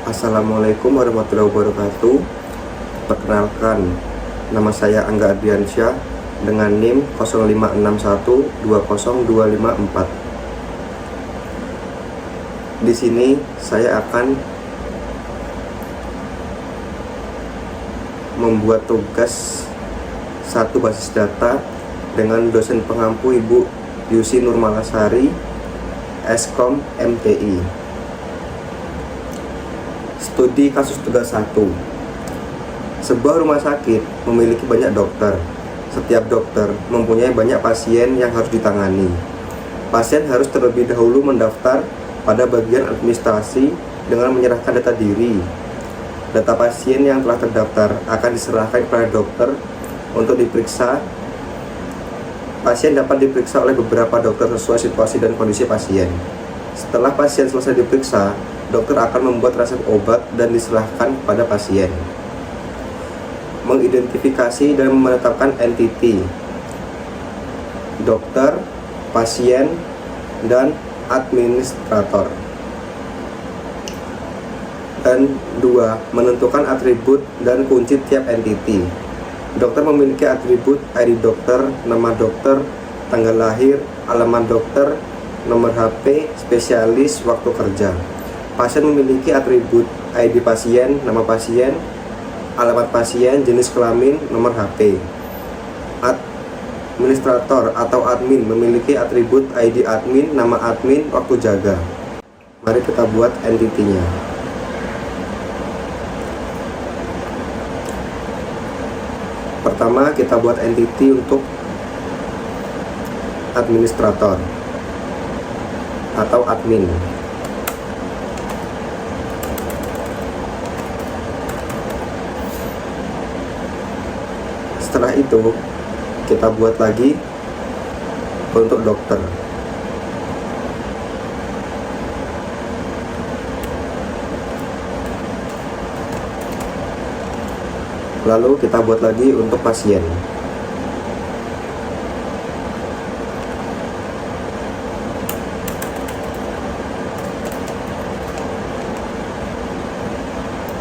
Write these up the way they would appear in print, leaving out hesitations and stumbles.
Assalamualaikum warahmatullahi wabarakatuh. Perkenalkan, nama saya Angga Adriansyah dengan NIM 056120254. Di sini saya akan membuat tugas satu basis data dengan dosen pengampu Ibu Yusi Nurmalasari, Eskom MTI. Studi kasus tugas 1. Sebuah rumah sakit memiliki banyak dokter. Setiap dokter mempunyai banyak pasien yang harus ditangani. Pasien harus terlebih dahulu mendaftar pada bagian administrasi dengan menyerahkan data diri. Data pasien yang telah terdaftar akan diserahkan kepada dokter untuk diperiksa. Pasien dapat diperiksa oleh beberapa dokter sesuai situasi dan kondisi pasien. Setelah pasien selesai diperiksa, dokter akan membuat resep obat dan diserahkan pada pasien. Mengidentifikasi dan menetapkan entiti dokter, pasien, dan administrator. Dan 2. Menentukan atribut dan kunci tiap entiti. Dokter memiliki atribut ID dokter, nama dokter, tanggal lahir, alamat dokter, nomor HP, spesialis, waktu kerja. Pasien memiliki atribut ID pasien, nama pasien, alamat pasien, jenis kelamin, nomor HP. Administrator atau admin memiliki atribut ID admin, nama admin, waktu jaga. Mari kita buat entitinya. Pertama, kita buat entiti untuk administrator atau admin. Setelah itu kita buat lagi untuk dokter. Lalu kita buat lagi untuk pasien.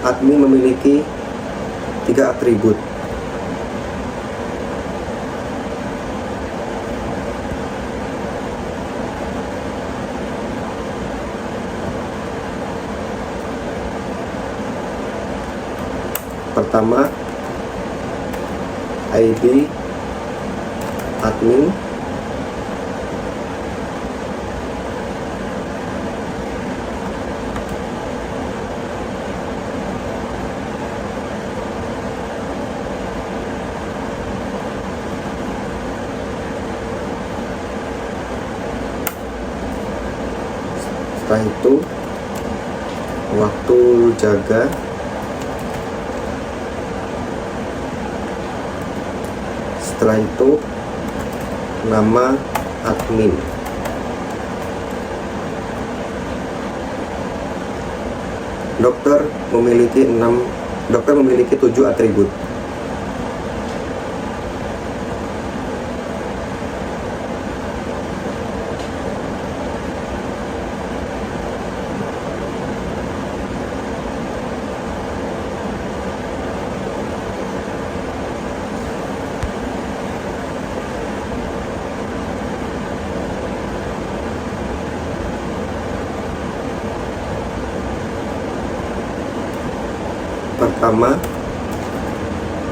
Admin memiliki 3 atribut. Pertama, ID admin. Setelah itu, waktu jaga. Setelah itu, nama admin. Dokter memiliki 7 atribut. Pertama,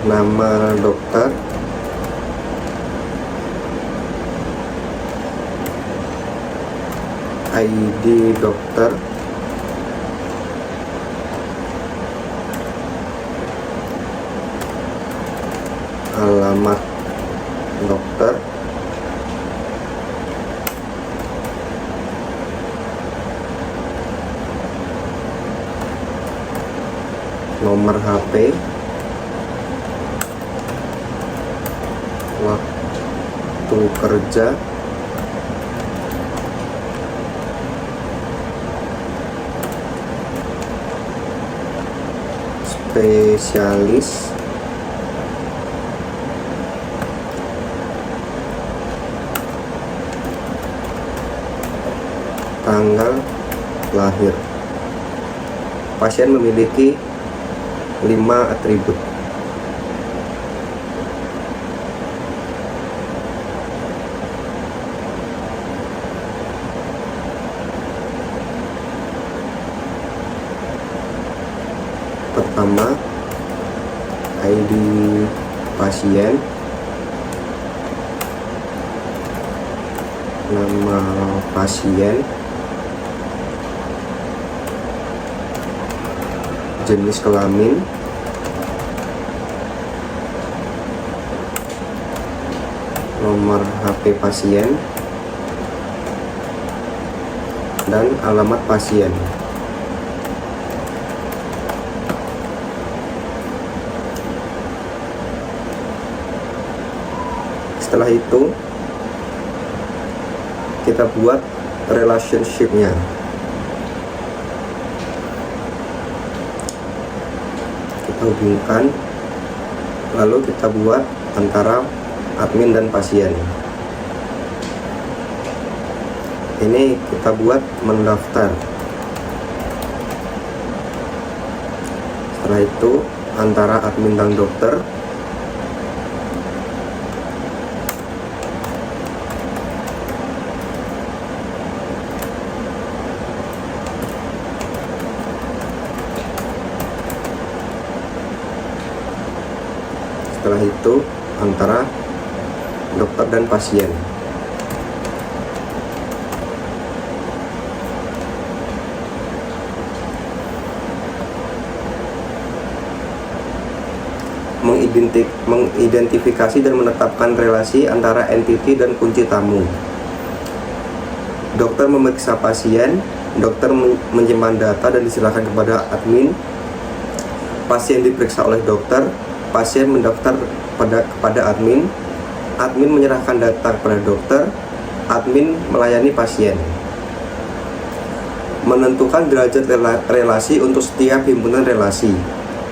nama dokter. ID dokter. Alamat dokter. Nomor HP, waktu kerja, spesialis, tanggal lahir. Pasien memiliki 5 atribut. Pertama, ID pasien, nama pasien, jenis kelamin, nomor HP pasien, dan alamat pasien. Setelah itu kita buat relationship-nya. Kita hubungkan, lalu kita buat antara admin dan pasien. Ini kita buat mendaftar. Setelah itu antara admin dan dokter. Setelah itu antara dokter dan pasien. Mengidentifikasi dan menetapkan relasi antara entiti dan kunci tamu. Dokter memeriksa pasien, dokter menyimpan data dan diserahkan kepada admin. Pasien diperiksa oleh dokter, pasien mendaftar kepada admin, admin menyerahkan data kepada dokter, admin melayani pasien. Menentukan derajat relasi untuk setiap himpunan relasi.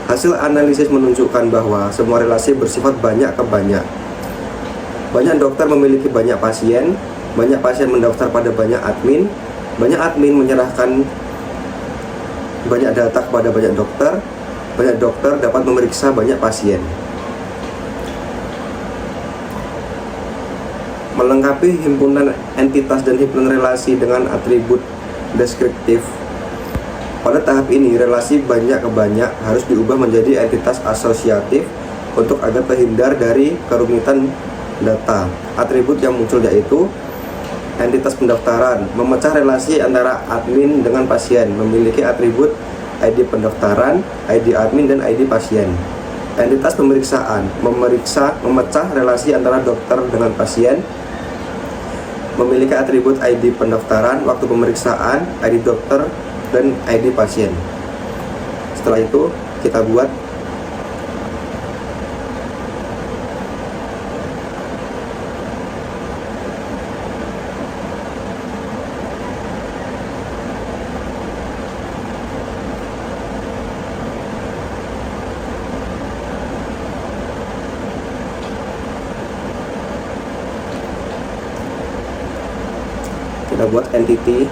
Hasil analisis menunjukkan bahwa semua relasi bersifat banyak ke banyak. Banyak dokter memiliki banyak pasien mendaftar pada banyak admin menyerahkan banyak data kepada banyak dokter dapat memeriksa banyak pasien. Melengkapi himpunan entitas dan himpunan relasi dengan atribut deskriptif. Pada tahap ini, relasi banyak ke banyak harus diubah menjadi entitas asosiatif untuk agar terhindar dari kerumitan data. Atribut yang muncul yaitu entitas pendaftaran, memecah relasi antara admin dengan pasien, memiliki atribut ID pendaftaran, ID admin, dan ID pasien. Entitas pemeriksaan, memecah relasi antara dokter dengan pasien, memiliki atribut ID pendaftaran, waktu pemeriksaan, ID dokter, dan ID pasien. Setelah itu kita buat entity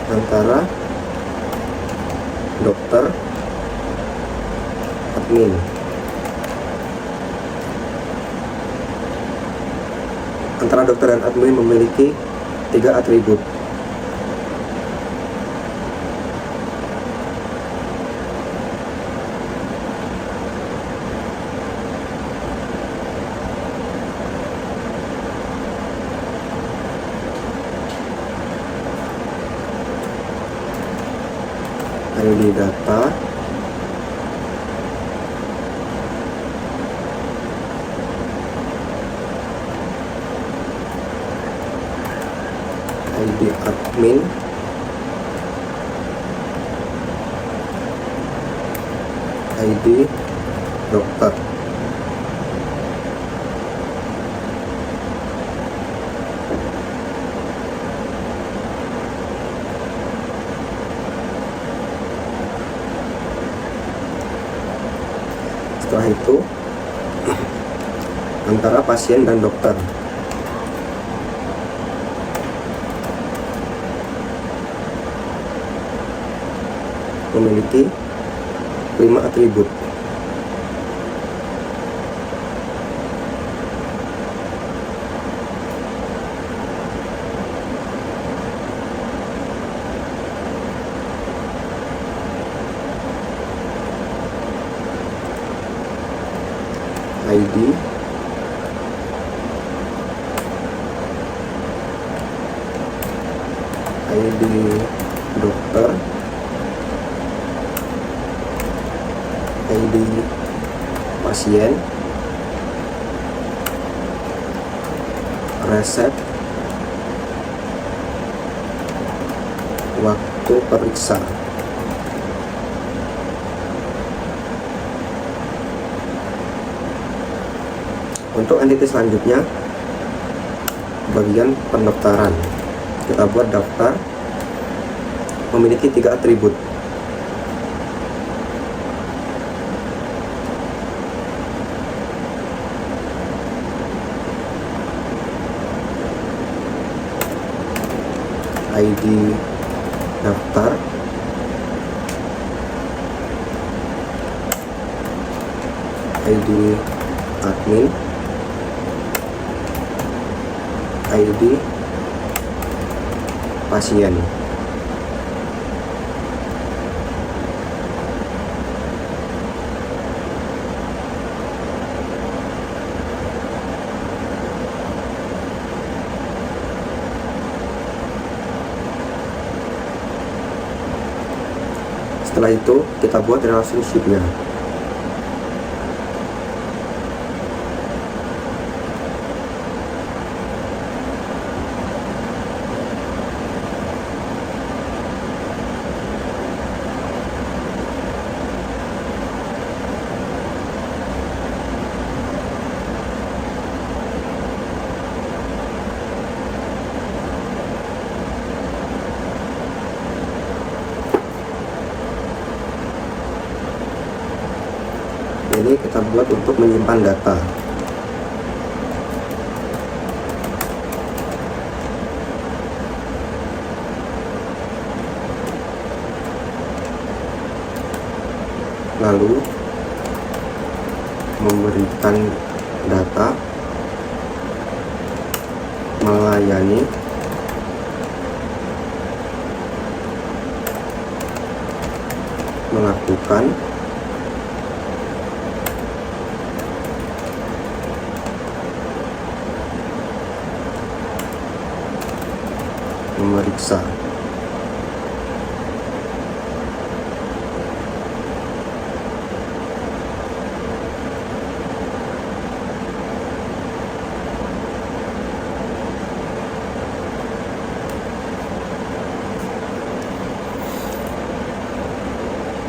antara dokter admin. Antara dokter dan admin memiliki 3 atribut. ID data, ID admin, ID dokter. Setelah itu antara pasien dan dokter. Memiliki 5 atribut. ID, ID dokter, ID pasien, resep, waktu periksa. Untuk entitas selanjutnya, bagian pendaftaran, kita buat daftar memiliki 3 atribut. ID daftar, ID admin, ID pasien. Setelah itu kita buat relationship-nya. Ini kita buat untuk menyimpan data. Lalu memberikan data, melayani, melakukan, memeriksa.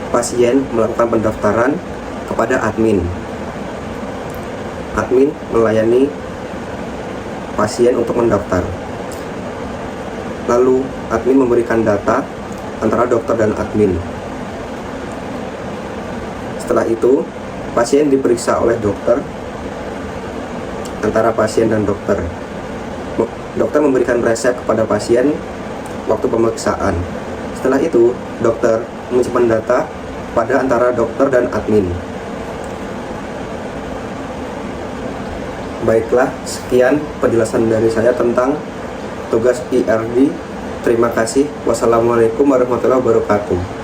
Pasien melakukan pendaftaran kepada admin. Admin melayani pasien untuk mendaftar. Lalu admin memberikan data antara dokter dan admin. Setelah itu pasien diperiksa oleh dokter antara pasien dan dokter. Dokter memberikan resep kepada pasien waktu pemeriksaan. Setelah itu dokter menyimpan data pada antara dokter dan admin. Baiklah, sekian penjelasan dari saya tentang tugas IRD. Terima kasih. Wassalamualaikum warahmatullahi wabarakatuh.